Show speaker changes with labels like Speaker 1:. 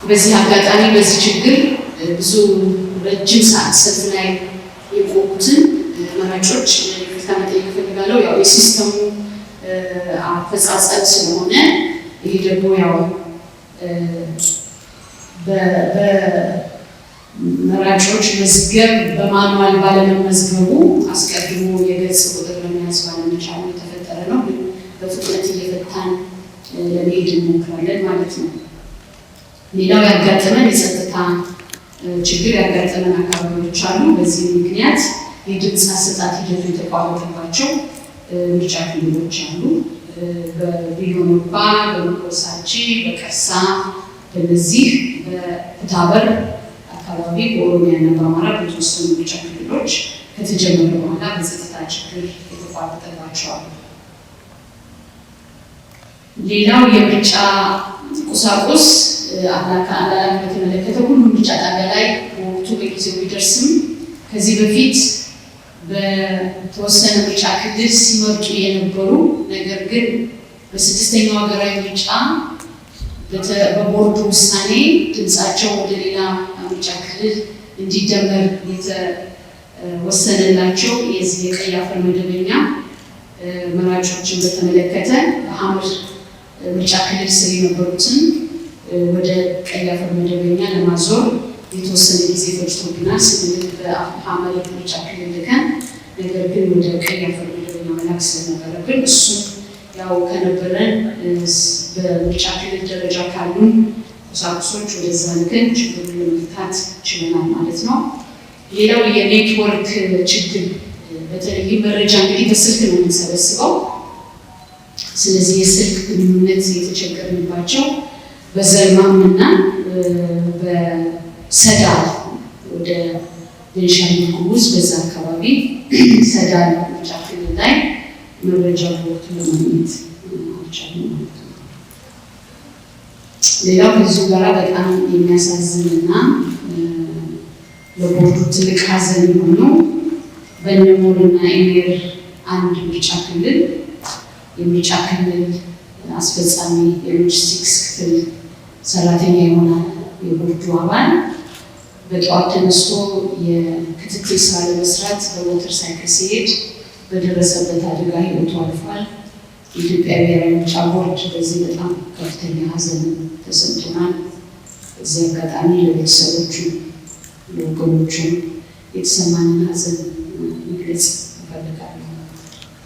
Speaker 1: በዚህ አጋጣሚ በዚህ ችግር ብዙ ረጅም ሰዓት ሰልፍ ላይ የቆሙትን መራጮች ይቅርታ መጠየቅ እፈልጋለሁ። ያው የሲስተሙ አፈጻጸም ስለሆነ ይሄ ደግሞ ያው በመራጮች መዝገብ በማኑዋል ባለመመዝገቡ አስቀድሞ የገጽ ቁጥር ለመያዝ ባለመቻሉ የተፈጠረ ነው። በፍጥነት እየፈታን ለመሄድ እንሞክራለን ማለት ነው። ሌላው ያጋጠመን የጸጥታ ችግር ያጋጠመን አካባቢዎች አሉ። በዚህ ምክንያት የድምፅ አሰጣጥ ሂደቱ የተቋረጠባቸው ምርጫ ክልሎች አሉ። በቢዮኖባ፣ በመቆሳጂ፣ በቀርሳ፣ በነዚህ በኩታበር አካባቢ በኦሮሚያና በአማራ በተወሰኑ ምርጫ ክልሎች ከተጀመረ በኋላ በጸጥታ ችግር የተቋረጠባቸው አሉ። ሌላው የምርጫ ቁሳቁስ አላላክ በተመለከተ ሁሉም ምርጫ ጣቢያ ላይ በወቅቱ በጊዜው ቢደርስም ከዚህ በፊት በተወሰነ ምርጫ ክልል ሲመርጡ የነበሩ ነገር ግን በስድስተኛው ሀገራዊ ምርጫ በቦርዱ ውሳኔ ድምፃቸው ወደ ሌላ ምርጫ ክልል እንዲደመር የተወሰነላቸው የዚህ የቀይ አፈር መደበኛ መራጮችን በተመለከተ በሐመር ምርጫ ክልል ስር የነበሩትን ወደ ቀይ አፈር መደበኛ ለማዞር የተወሰነ ጊዜ ፈጅቶብናል። ስንል በሐመር ምርጫ ክልል ልከን ነገር ግን ወደ ቀይ አፈር መደበኛ መላክ ስለነበረብን እሱ ያው ከነበረን በምርጫ ክልል ደረጃ ካሉ ቁሳቁሶች ወደዛ ልከን ችግሩን ለመፍታት ችለናል ማለት ነው። ሌላው የኔትወርክ ችግር በተለይ መረጃ እንግዲህ በስልክ ነው የምንሰበስበው። ስለዚህ የስልክ ግንኙነት የተቸገርንባቸው በዘልማምና በሰዳል ወደ ቤንሻንጉል ጉሙዝ በዛ አካባቢ ሰዳል ምርጫ ክልል ላይ መረጃ በወቅቱ ለማግኘት አልቻልንም ማለት ነው። ሌላው ከዚሁ ጋር በጣም የሚያሳዝንና ለቦርዱ ትልቅ ሐዘን የሆነው በነሞርና ኢሜር አንድ ምርጫ ክልል የምርጫ ክልል አስፈጻሚ የሎጂስቲክስ ክፍል ሰራተኛ የሆነ የቦርዱ አባል በጠዋት ተነስቶ የክትትል ስራ ለመስራት በሞተር ሳይክል ሲሄድ በደረሰበት አደጋ ሕይወቱ አልፏል። የኢትዮጵያ ብሔራዊ ምርጫ ቦርድ በዚህ በጣም ከፍተኛ ሐዘን ተሰምቶናል። በዚህ አጋጣሚ ለቤተሰቦቹ ለወገኖቹ የተሰማንን ሐዘን መግለጽ